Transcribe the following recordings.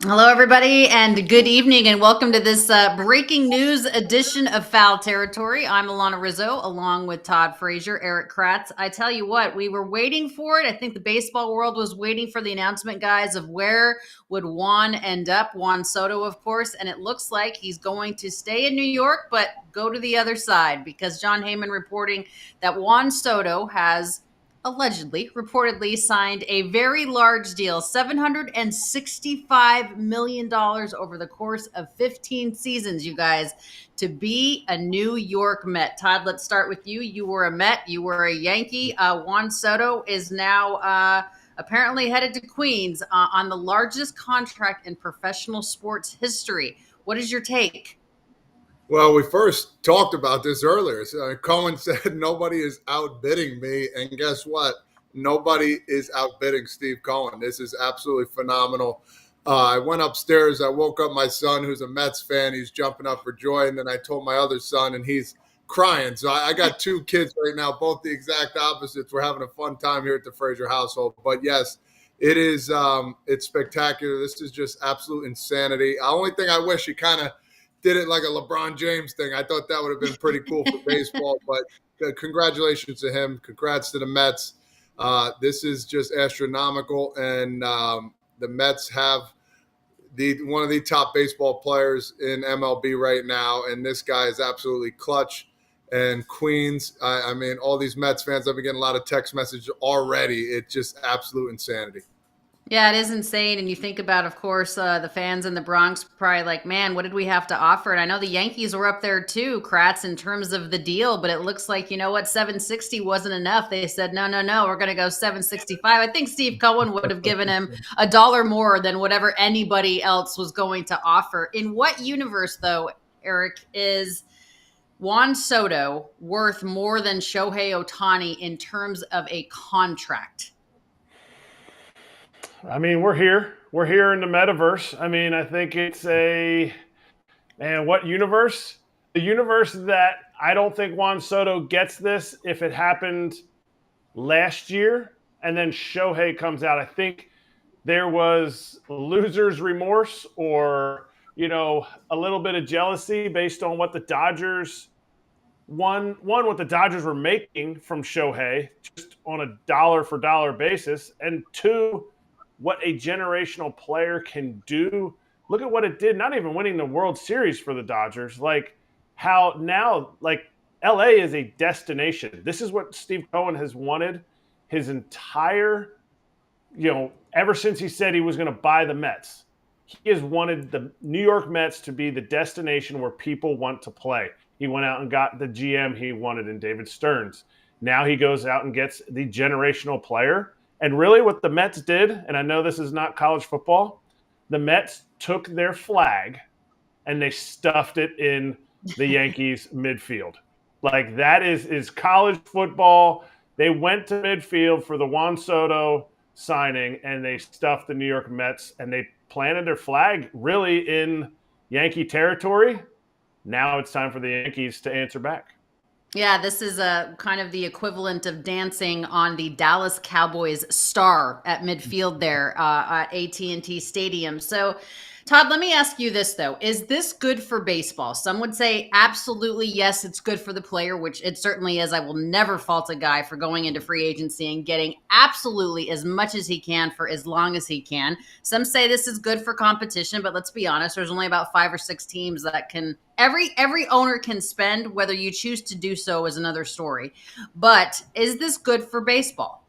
Hello, everybody, and good evening, and welcome to this breaking news edition of Foul Territory. I'm Alanna Rizzo, along with Todd Frazier, Erik Kratz. I tell you what, we were waiting for it. I think the baseball world was waiting for the announcement, guys, of where would Juan end up. Juan Soto, of course, and it looks like he's going to stay in New York, but go to the other side because John Heyman reporting that Juan Soto has allegedly, reportedly signed a very large deal, $765 million dollars over the course of 15 seasons, you guys, to be a New York Met. Todd, let's start with you. You were a Met, you were a Yankee. Juan Soto is now apparently headed to Queens on the largest contract in professional sports history. What is your take? Well, we first talked about this earlier. Cohen said nobody is outbidding me, and guess what? Nobody is outbidding Steve Cohen. This is absolutely phenomenal. I went upstairs. I woke up my son, who's a Mets fan. He's jumping up for joy, and then I told my other son, and he's crying. So I got two kids right now, both the exact opposites. We're having a fun time here at the Frazier household. But yes, it is. It's spectacular. This is just absolute insanity. The only thing I wish he kind of did it like a LeBron James thing. I thought that would have been pretty cool for baseball, but congratulations to him. Congrats to the Mets. This is just astronomical, and the Mets have one of the top baseball players in MLB right now, and this guy is absolutely clutch. And Queens, I mean, all these Mets fans, I've been getting a lot of text messages already. It's just absolute insanity. Yeah, it is insane. And you think about, of course, the fans in the Bronx probably like, man, what did we have to offer? And I know the Yankees were up there too, Kratz, in terms of the deal, but it looks like, you know what, 760 wasn't enough. They said, no, no, no, we're going to go 765. I think Steve Cohen would have given him a dollar more than whatever anybody else was going to offer. In what universe, though, Erik, is Juan Soto worth more than Shohei Ohtani in terms of a contract? I mean, we're here. We're here in the metaverse. I mean, I think it's what universe? The universe that I don't think Juan Soto gets this if it happened last year and then Shohei comes out. I think there was loser's remorse or, a little bit of jealousy based on what the Dodgers what the Dodgers were making from Shohei just on a dollar for dollar basis, and two, what a generational player can do. Look at what it did, not even winning the World Series for the Dodgers. Like how now, like LA is a destination. This is what Steve Cohen has wanted his entire, ever since he said he was going to buy the Mets. He has wanted the New York Mets to be the destination where people want to play. He went out and got the GM he wanted in David Stearns. Now he goes out and gets the generational player. And really what the Mets did, and I know this is not college football, the Mets took their flag and they stuffed it in the Yankees midfield. Like that is college football. They went to midfield for the Juan Soto signing and they stuffed the New York Mets and they planted their flag really in Yankee territory. Now it's time for the Yankees to answer back. Yeah, this is a kind of the equivalent of dancing on the Dallas Cowboys star at midfield there at AT&T Stadium. So, Todd, let me ask you this though: is this good for baseball? Some would say absolutely yes, it's good for the player, which it certainly is. I will never fault a guy for going into free agency and getting absolutely as much as he can for as long as he can. Some say this is good for competition, but let's be honest, there's only about 5 or 6 teams that can every owner can spend. Whether you choose to do so is another story. But is this good for baseball?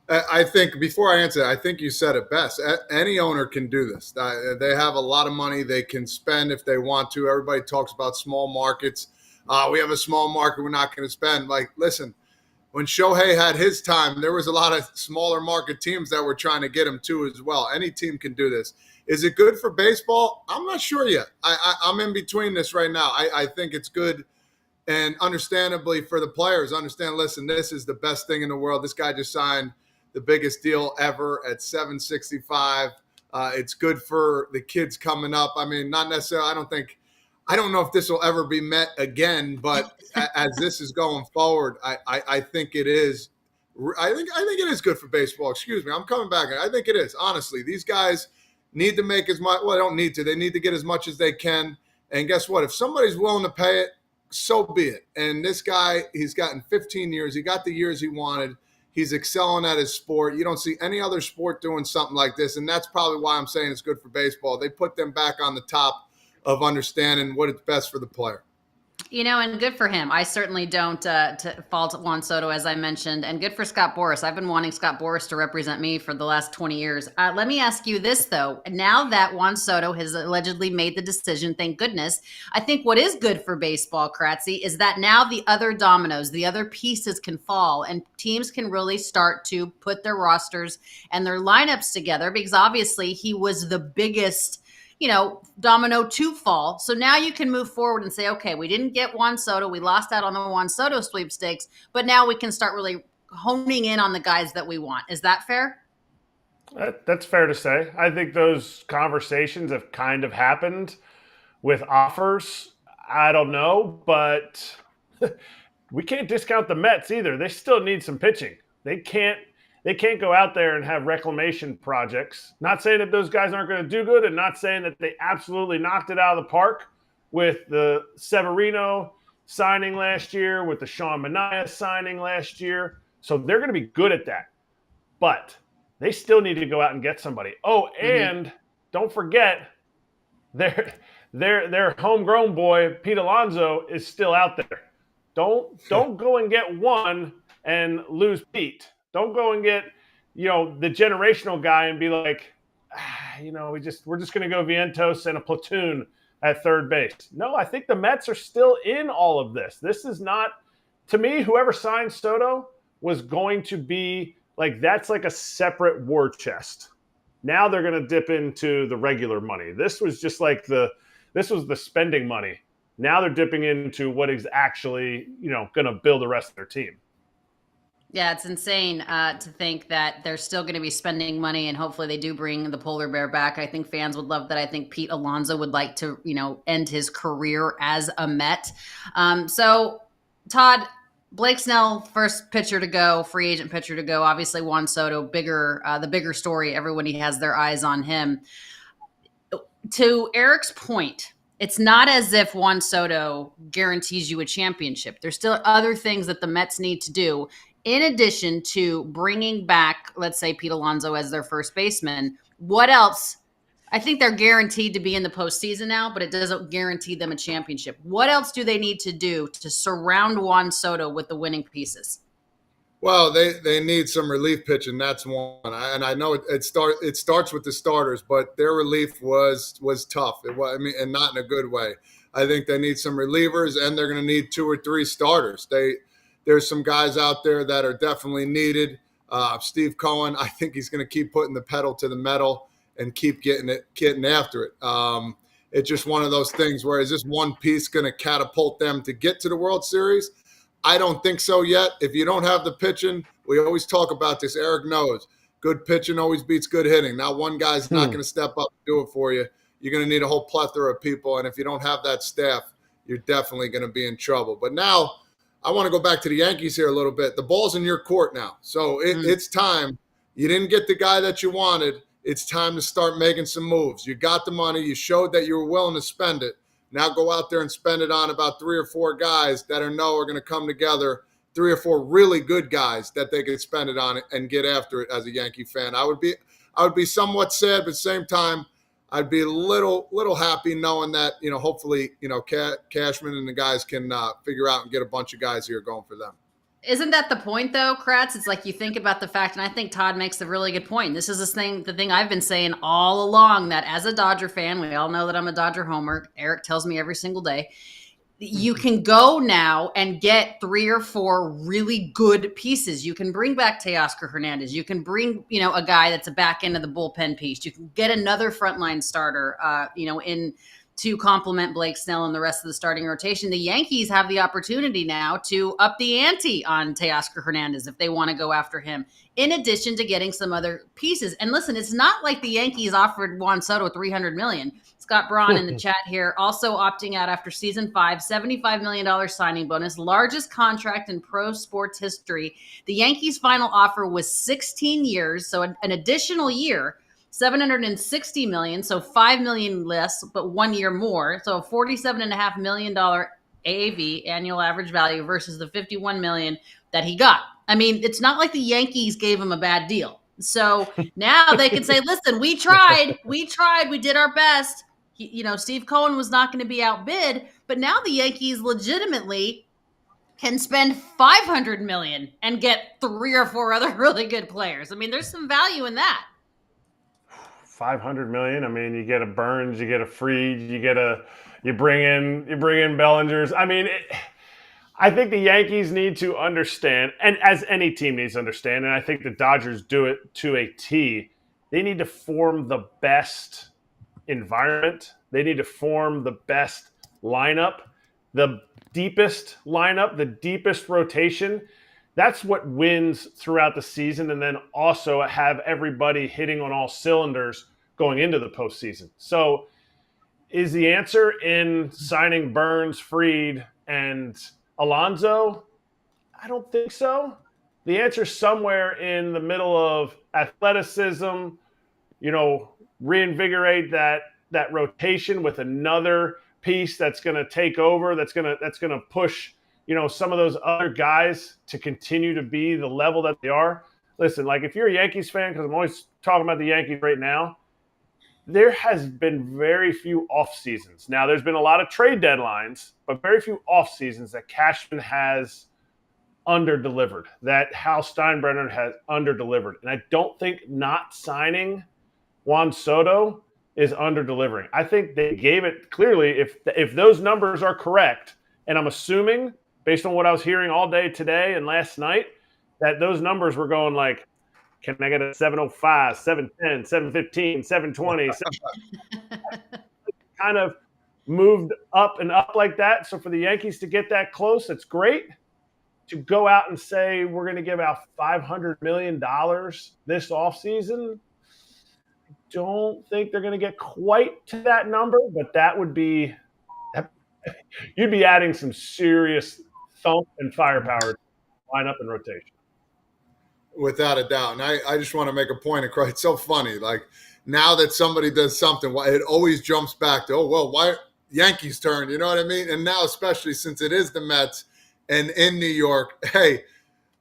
I think before I answer, I think you said it best. Any owner can do this. They have a lot of money they can spend if they want to. Everybody talks about small markets. We have a small market. We're not going to spend. Like, listen, when Shohei had his time, there was a lot of smaller market teams that were trying to get him too as well. Any team can do this. Is it good for baseball? I'm not sure yet. I'm in between this right now. I think it's good. And understandably for the players, listen, this is the best thing in the world. This guy just signed the biggest deal ever at 765. It's good for the kids coming up. I mean, not necessarily, I don't know if this will ever be met again, but as this is going forward, I think it is. I think it is good for baseball. Excuse me. I'm coming back. I think it is. Honestly, these guys need to make as much. Well, they don't need to. They need to get as much as they can. And guess what? If somebody's willing to pay it, so be it. And this guy, he's gotten 15 years. He got the years he wanted. He's excelling at his sport. You don't see any other sport doing something like this. And that's probably why I'm saying it's good for baseball. They put them back on the top of understanding what is best for the player. And good for him. I certainly don't fault Juan Soto, as I mentioned, and good for Scott Boras. I've been wanting Scott Boras to represent me for the last 20 years. Let me ask you this, though. Now that Juan Soto has allegedly made the decision, thank goodness, I think what is good for baseball, Kratzy, is that now the other dominoes, the other pieces can fall, and teams can really start to put their rosters and their lineups together, because obviously he was the biggest domino to fall. So now you can move forward and say, okay, we didn't get Juan Soto. We lost out on the Juan Soto sweepstakes, but now we can start really honing in on the guys that we want. Is that fair? That's fair to say. I think those conversations have kind of happened with offers. I don't know, but we can't discount the Mets either. They still need some pitching. They can't go out there and have reclamation projects. Not saying that those guys aren't going to do good, and not saying that they absolutely knocked it out of the park with the Severino signing last year, with the Sean Manaea signing last year. So they're going to be good at that. But they still need to go out and get somebody. Oh, and don't forget, their homegrown boy, Pete Alonso, is still out there. Don't go and get one and lose Pete. Don't go and get, the generational guy and be like, we're just going to go Vientos and a platoon at third base. No, I think the Mets are still in all of this. This is not, to me, whoever signed Soto was going to be like, that's like a separate war chest. Now they're going to dip into the regular money. This was just like this was the spending money. Now they're dipping into what is actually, going to build the rest of their team. Yeah, it's insane to think that they're still going to be spending money, and hopefully they do bring the polar bear back. I think fans would love that. I think Pete Alonso would like to, end his career as a Met. So, Todd, Blake Snell, first pitcher to go, free agent pitcher to go. Obviously, Juan Soto, the bigger story. Everybody has their eyes on him. To Erik's point, it's not as if Juan Soto guarantees you a championship. There's still other things that the Mets need to do. In addition to bringing back, let's say, Pete Alonso as their first baseman, what else? I think they're guaranteed to be in the postseason now, but it doesn't guarantee them a championship. What else do they need to do to surround Juan Soto with the winning pieces? Well, they need some relief pitching. That's one, and I know it starts with the starters, but their relief was tough. And not in a good way. I think they need some relievers, and they're going to need 2 or 3 starters. There's some guys out there that are definitely needed. Steve Cohen, I think he's going to keep putting the pedal to the metal and keep getting after it. It's just one of those things where is this one piece going to catapult them to get to the World Series? I don't think so yet. If you don't have the pitching, we always talk about this. Erik knows good pitching always beats good hitting. Now one guy's not going to step up and do it for you. You're going to need a whole plethora of people, and if you don't have that staff, you're definitely going to be in trouble. But now I want to go back to the Yankees here a little bit. The ball's in your court now. So it's time. You didn't get the guy that you wanted. It's time to start making some moves. You got the money. You showed that you were willing to spend it. Now go out there and spend it on about 3 or 4 guys that are going to come together, 3 or 4 really good guys that they could spend it on and get after it as a Yankee fan. I would be somewhat sad, but at the same time, I'd be a little happy knowing that, hopefully, Cashman and the guys can figure out and get a bunch of guys here going for them. Isn't that the point, though, Kratz? It's like you think about the fact, and I think Todd makes a really good point. This is the thing I've been saying all along, that as a Dodger fan, we all know that I'm a Dodger homer. Erik tells me every single day. You can go now and get 3 or 4 really good pieces. You can bring back Teoscar Hernandez. You can bring, a guy that's a back end of the bullpen piece. You can get another frontline starter, in to complement Blake Snell and the rest of the starting rotation. The Yankees have the opportunity now to up the ante on Teoscar Hernandez if they want to go after him, in addition to getting some other pieces. And listen, it's not like the Yankees offered Juan Soto $300 million. Scott Braun in the chat here also opting out after season 5, $75 million signing bonus, largest contract in pro sports history. The Yankees' final offer was 16 years, so an additional year, $760 million, so $5 million less, but 1 year more. So $47.5 million AAV, annual average value, versus the $51 million that he got. I mean, it's not like the Yankees gave him a bad deal. So now they can say, listen, we tried, we did our best. Steve Cohen was not going to be outbid, but now the Yankees legitimately can spend $500 million and get 3 or 4 other really good players. I mean, there's some value in that. 500 million. I mean, you get a Burns, you get a Fried, you bring in Bellingers. I mean, I think the Yankees need to understand, and as any team needs to understand, and I think the Dodgers do it to a T, they need to form the best environment. They need to form the best lineup, the deepest lineup, the deepest rotation. That's what wins throughout the season, and then also have everybody hitting on all cylinders going into the postseason. So is the answer in signing Burns, Fried, and Alonso? I don't think so. The answer is somewhere in the middle of athleticism, reinvigorate that rotation with another piece that's going to take over, that's going to push some of those other guys to continue to be the level that they are. Listen, like, if you're a Yankees fan, because I'm always talking about the Yankees right now, there has been very few off seasons. Now, there's been a lot of trade deadlines, but very few off seasons that Cashman has under-delivered, that Hal Steinbrenner has under-delivered. And I don't think not signing Juan Soto is under-delivering. I think they gave it clearly. If those numbers are correct, and I'm assuming, based on what I was hearing all day today and last night, that those numbers were going like, can I get a 705, 710, 715, 720? Kind of moved up and up like that. So for the Yankees to get that close, it's great. To go out and say we're going to give out $500 million this offseason, I don't think they're going to get quite to that number, but that would be – you'd be adding some serious thump and firepower to line up and rotation. Without a doubt. And I just want to make a point across. It's so funny. Like, now that somebody does something, it always jumps back to, why Yankees turn, you know what I mean? And now, especially since it is the Mets and in New York, hey,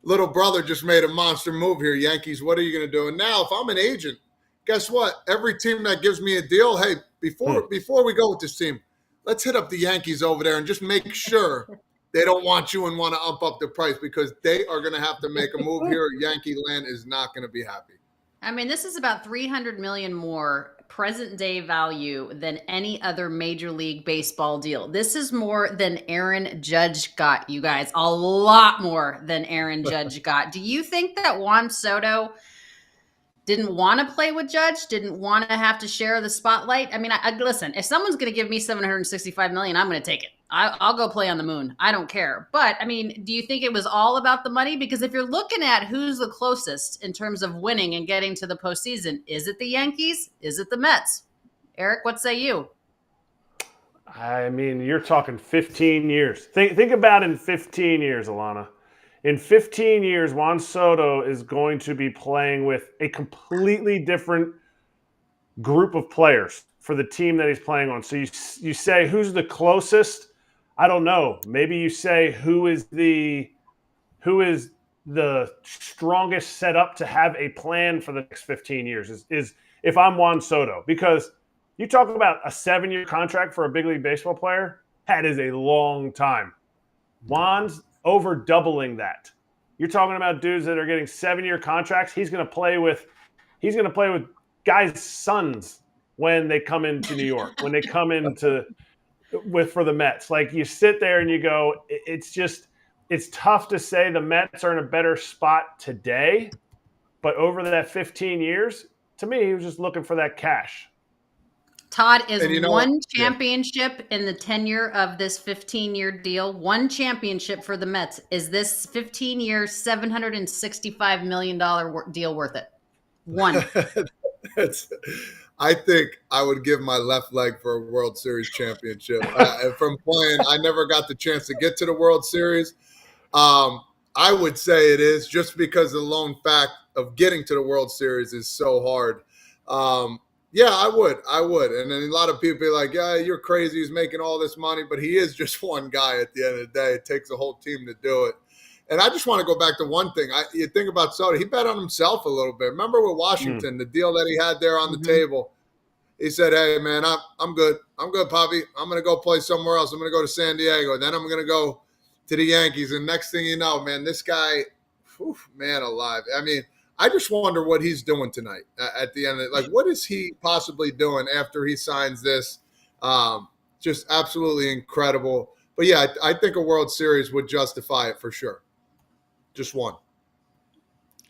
little brother just made a monster move here. Yankees, what are you going to do? And now, if I'm an agent, guess what? Every team that gives me a deal, hey, before we go with this team, let's hit up the Yankees over there and just make sure they don't want you and want to up the price, because they are going to have to make a move here. Yankee land is not going to be happy. I mean, this is about $300 million more present day value than any other Major League Baseball deal. This is more than Aaron Judge got, you guys. A lot more than Aaron Judge got. Do you think that Juan Soto didn't want to play with Judge, didn't want to have to share the spotlight? I mean, listen, if someone's going to give me $765 million, I'm going to take it. I'll go play on the moon. I don't care. But, I mean, do you think it was all about the money? Because if you're looking at who's the closest in terms of winning and getting to the postseason, is it the Yankees? Is it the Mets? Erik, what say you? I mean, you're talking 15 years. Think about in 15 years, Alanna. In 15 years, Juan Soto is going to be playing with a completely different group of players for the team that he's playing on. So you say, who's the closest? I don't know. Maybe you say who is the strongest set up to have a plan for the next 15 years is if I'm Juan Soto. Because you talk about a 7-year contract for a big league baseball player, that is a long time. Juan's over doubling that. You're talking about dudes that are getting 7-year contracts. He's going to play with guys' sons when they come into New York, when they come into for the Mets. Like, you sit there and you go, it's tough to say the Mets are in a better spot today, but over that 15 years, to me, he was just looking for that cash. Todd, is one championship in the tenure of this 15-year deal, one championship for the Mets. Is this 15-year, $765 million deal worth it? One. I think I would give my left leg for a World Series championship. From playing, I never got the chance to get to the World Series. I would say it is, just because the lone fact of getting to the World Series is so hard. Yeah, I would. And then a lot of people be like, yeah, you're crazy. He's making all this money, but he is just one guy at the end of the day. It takes a whole team to do it. And I just want to go back to one thing. You think about Soto, he bet on himself a little bit. Remember with Washington, the deal that he had there on the table? He said, hey, man, I'm good. I'm good, Poppy. I'm going to go play somewhere else. I'm going to go to San Diego. Then I'm going to go to the Yankees. And next thing you know, man, this guy, whew, man alive. I mean, I just wonder what he's doing tonight at the end of it. Like, what is he possibly doing after he signs this? Just absolutely incredible. But, yeah, I think a World Series would justify it for sure. Just one.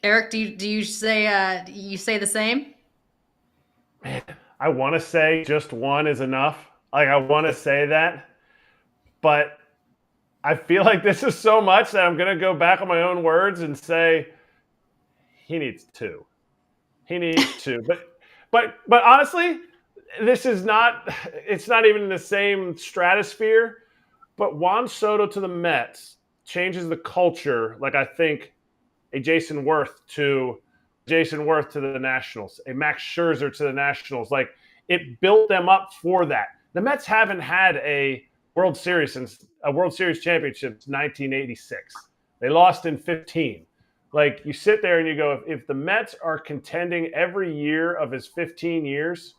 Erik, do you say the same? Man, I want to say just one is enough. Like, I want to say that, but I feel like this is so much that I'm going to go back on my own words and say he needs two. He needs two. But honestly, this is not. It's not even in the same stratosphere. But Juan Soto to the Mets changes the culture. Like, I think a Jason Worth to the Nationals, a Max Scherzer to the Nationals. Like, it built them up for that. The Mets haven't had a World Series championship since 1986. They lost in 15. Like, you sit there and you go, if the Mets are contending every year of his 15 years,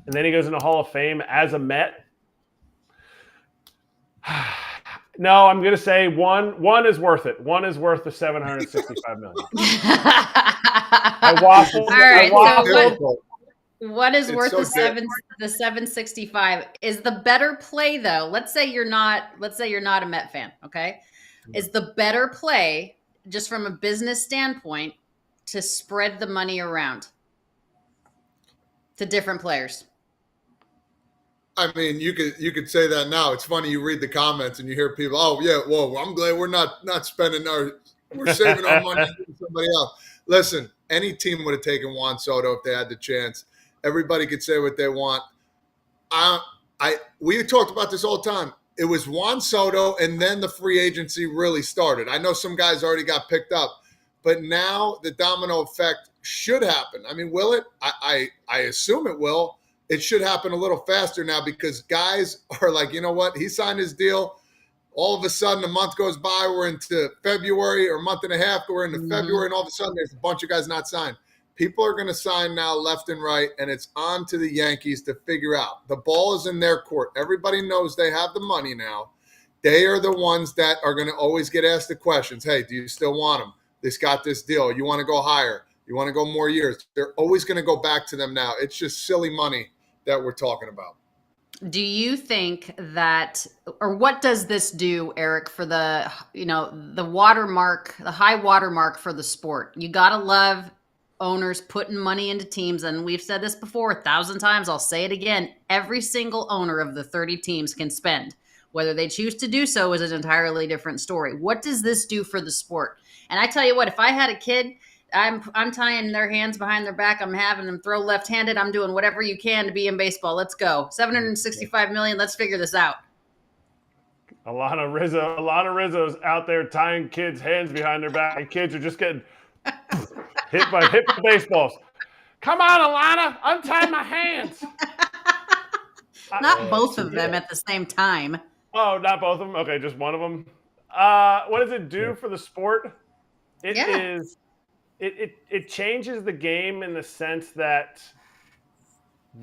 and then he goes into Hall of Fame as a Met, no, I'm going to say one is worth it. One is worth the $765 million. I waffled. All right. So what is worth the 765? Is the better play though? Let's say you're not a Met fan, okay? Is the better play just from a business standpoint to spread the money around to different players? I mean, you could say that now. It's funny. You read the comments and you hear people, "Oh yeah, whoa, I'm glad we're not spending we're saving our money for somebody else." Listen, any team would have taken Juan Soto if they had the chance. Everybody could say what they want. We talked about this all the time. It was Juan Soto, and then the free agency really started. I know some guys already got picked up, but now the domino effect should happen. I mean, will it? I assume it will. It should happen a little faster now because guys are like, you know what? He signed his deal. All of a sudden, a month goes by. We're into February, or a month and a half. We're into February, and all of a sudden, there's a bunch of guys not signed. People are going to sign now left and right, and it's on to the Yankees to figure out. The ball is in their court. Everybody knows they have the money now. They are the ones that are going to always get asked the questions. Hey, do you still want him? This got this deal. You want to go higher? You want to go more years? They're always going to go back to them now. It's just silly money that we're talking about. Do you think that, or what does this do, Erik, for the watermark, the high watermark for the sport? You got to love owners putting money into teams. And we've said this before 1,000 times. I'll say it again. Every single owner of the 30 teams can spend. Whether they choose to do so is an entirely different story. What does this do for the sport? And I tell you what, if I had a kid, I'm tying their hands behind their back. I'm having them throw left-handed. I'm doing whatever you can to be in baseball. Let's go. $765 million. Let's figure this out. Alanna Rizzo's out there tying kids' hands behind their back, and kids are just getting hit by baseballs. Come on, Alanna, untie my hands. Not both of them at the same time. Oh, not both of them? Okay, just one of them. What does it do for the sport? It changes the game in the sense that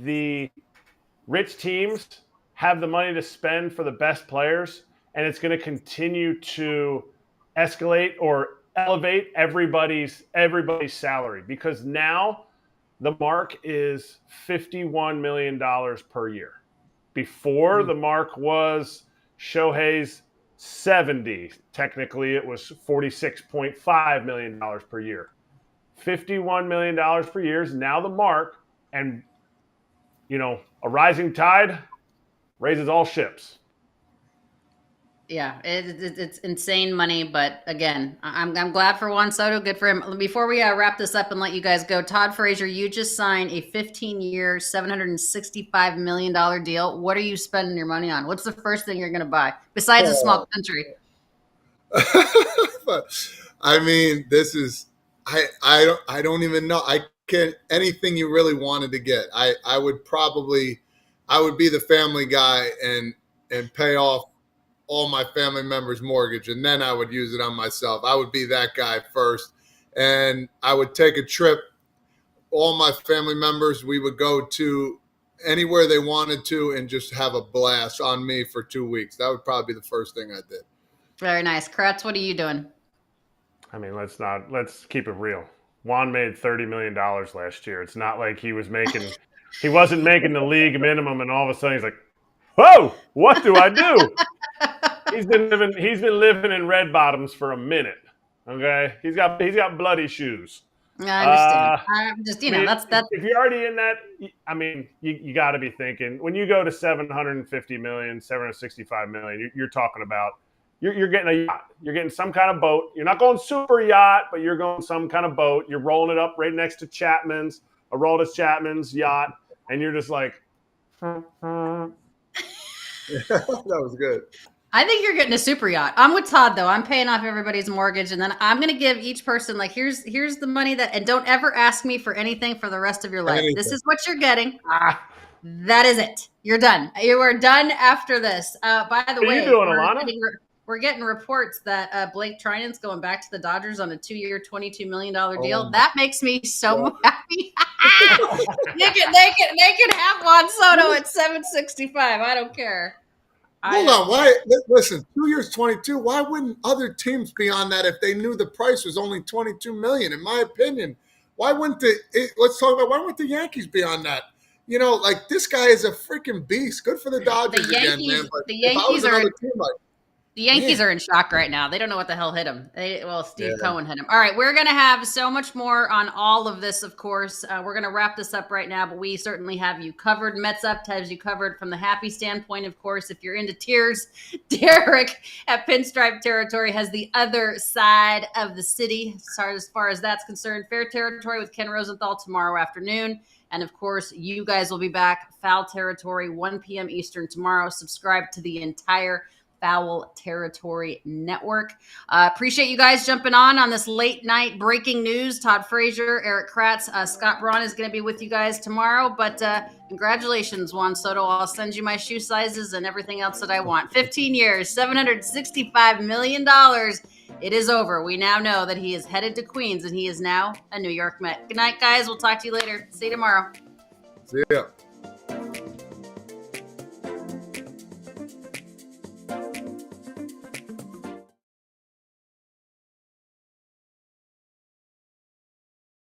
the rich teams have the money to spend for the best players, and it's going to continue to escalate or elevate everybody's salary, because now the mark is $51 million per year. Before, the mark was Shohei's 70. Technically, it was $46.5 million per year. $51 million per year is now the mark, and a rising tide raises all ships. Yeah, it's insane money, but again, I'm glad for Juan Soto. Good for him. Before we wrap this up and let you guys go, Todd Frazier, you just signed a 15-year, $765 million deal. What are you spending your money on? What's the first thing you're going to buy besides a small country? I mean, this is I don't even know. I anything you really wanted to get. I would be the family guy and pay off all my family members' mortgage, and then I would use it on myself. I would be that guy first, and I would take a trip. All my family members, we would go to anywhere they wanted to and just have a blast on me for 2 weeks. That would probably be the first thing I did. Very nice. Kratz, what are you doing? I mean, let's keep it real. Juan made $30 million last year. It's not like he wasn't making the league minimum, and all of a sudden he's like, whoa, what do I do? He's been living in red bottoms for a minute. Okay, he's got bloody shoes. I understand. I'm just, that's if you're already in that, I mean, you got to be thinking when you go to 750 million, 765 million, you're talking about you're getting a yacht. You're getting some kind of boat. You're not going super yacht, but you're going some kind of boat. You're rolling it up right next to Aroldis Chapman's yacht, and you're just like, That was good. I think you're getting a super yacht. I'm with Todd though. I'm paying off everybody's mortgage, and then I'm going to give each person like here's the money and don't ever ask me for anything for the rest of your life. This is what you're getting. That is it. You're done. You are done after this. By the way, you doing, Alanna? We're getting reports that Blake Trinan's going back to the Dodgers on a 2-year, $22 million deal. That makes me so happy. they can have Juan Soto at 765. I don't care. Hold on. Why? Listen, 2 years, 22. Why wouldn't other teams be on that if they knew the price was only $22 million? In my opinion, why wouldn't why wouldn't the Yankees be on that? Like this guy is a freaking beast. Good for the Dodgers again, man. But The Yankees are in shock right now. They don't know what the hell hit them. Steve Cohen hit them. All right, we're going to have so much more on all of this, of course. We're going to wrap this up right now, but we certainly have you covered. Mets Up has you covered from the happy standpoint, of course. If you're into tears, Derek at Pinstripe Territory has the other side of the city as far as that's concerned. Fair Territory with Ken Rosenthal tomorrow afternoon. And, of course, you guys will be back. Foul Territory, 1 p.m. Eastern tomorrow. Subscribe to the entire Foul Territory Network. Appreciate you guys jumping on this late night breaking news. Todd Frazier, Erik Kratz, Scott Braun is going to be with you guys tomorrow. But congratulations, Juan Soto. I'll send you my shoe sizes and everything else that I want. 15 years, $765 million. It is over. We now know that he is headed to Queens and he is now a New York Met. Good night, guys. We'll talk to you later. See you tomorrow. See ya.